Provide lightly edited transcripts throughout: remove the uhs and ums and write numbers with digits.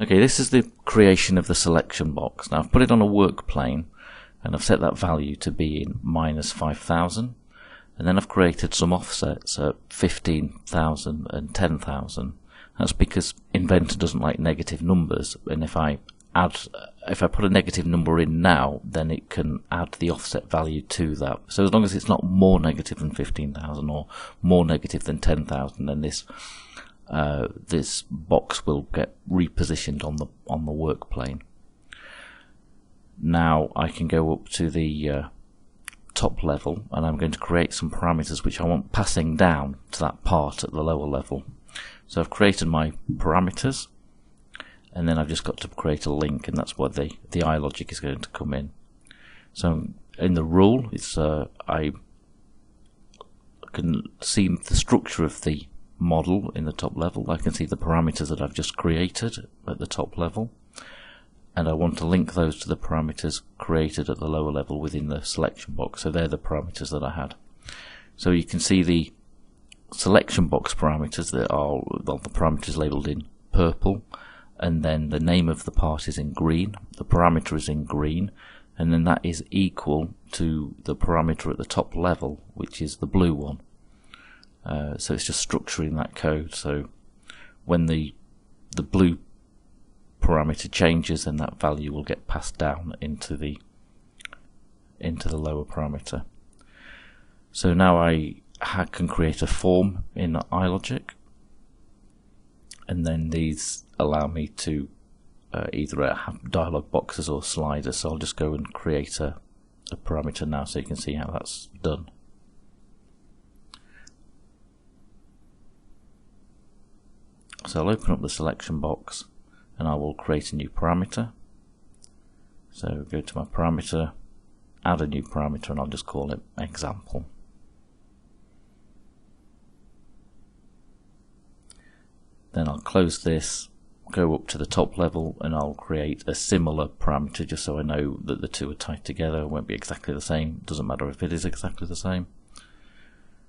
Okay, this is the creation of the selection box. Now I've put it on a work plane and I've set that value to be in -5,000, and then I've created some offsets at 15,000 and 10,000. That's because Inventor doesn't like negative numbers, and if I put a negative number in now, then it can add the offset value to that. So as long as it's not more negative than 15,000 or more negative than 10,000, then this box will get repositioned on the work plane. Now I can go up to the top level, and I'm going to create some parameters which I want passing down to that part at the lower level. So I've created my parameters, and then I've just got to create a link, and that's where the iLogic is going to come in. So in the rule, I can see the structure of the model in the top level. I can see the parameters that I've just created at the top level, and I want to link those to the parameters created at the lower level within the selection box. So they're the parameters that I had. So you can see the selection box parameters that are, well, the parameters labeled in purple, and then the name of the part is in green, the parameter is in green, and then that is equal to the parameter at the top level, which is the blue one. So it's just structuring that code. So when the blue parameter changes, then that value will get passed down into the lower parameter. So now I can create a form in iLogic, and then these allow me to either have dialog boxes or sliders. So I'll just go and create a parameter now so you can see how that's done. So I'll open up the selection box and I will create a new parameter. So go to my parameter, add a new parameter, and I'll just call it example. Then I'll close this, go up to the top level, and I'll create a similar parameter just so I know that the two are tied together. It won't be exactly the same, doesn't matter if it is exactly the same.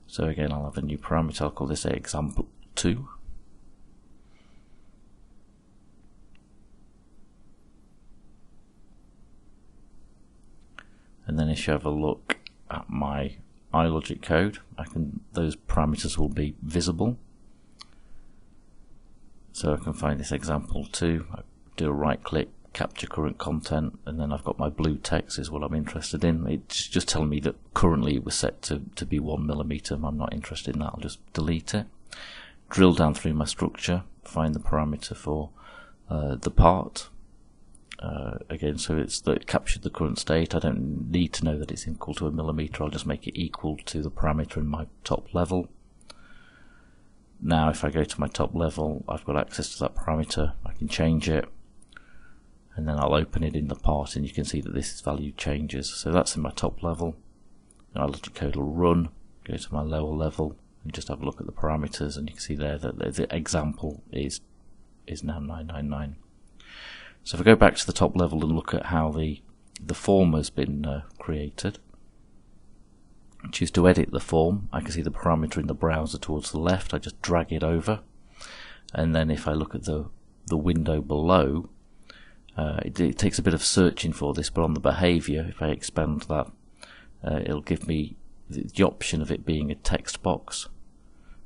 So again, I'll have a new parameter, I'll call this example 2. And then if you have a look at my iLogic code, those parameters will be visible. So I can find this example 2, I do a right click, capture current content, and then I've got my blue text is what I'm interested in. It's just telling me that currently it was set to be 1mm. I'm not interested in that, I'll just delete it. Drill down through my structure, find the parameter for the part. Again, so it captured the current state. I don't need to know that it's equal to 1mm, I'll just make it equal to the parameter in my top level. Now if I go to my top level, I've got access to that parameter, I can change it, and then I'll open it in the part and you can see that this value changes. So that's in my top level. iLogic code will run, go to my lower level and just have a look at the parameters, and you can see there that the example is now 999. So if I go back to the top level and look at how the form has been created, choose to edit the form, I can see the parameter in the browser towards the left. I just drag it over, and then if I look at the window below, it takes a bit of searching for this, but on the behavior, if I expand that, it'll give me the option of it being a text box.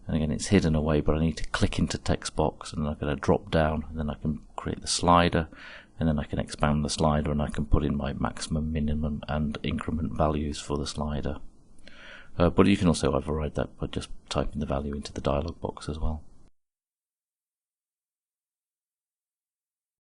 And again, it's hidden away, but I need to click into text box, and then I'm going to drop down, and then I can create the slider, and then I can expand the slider, and I can put in my maximum, minimum, and increment values for the slider. But you can also override that by just typing the value into the dialog box as well.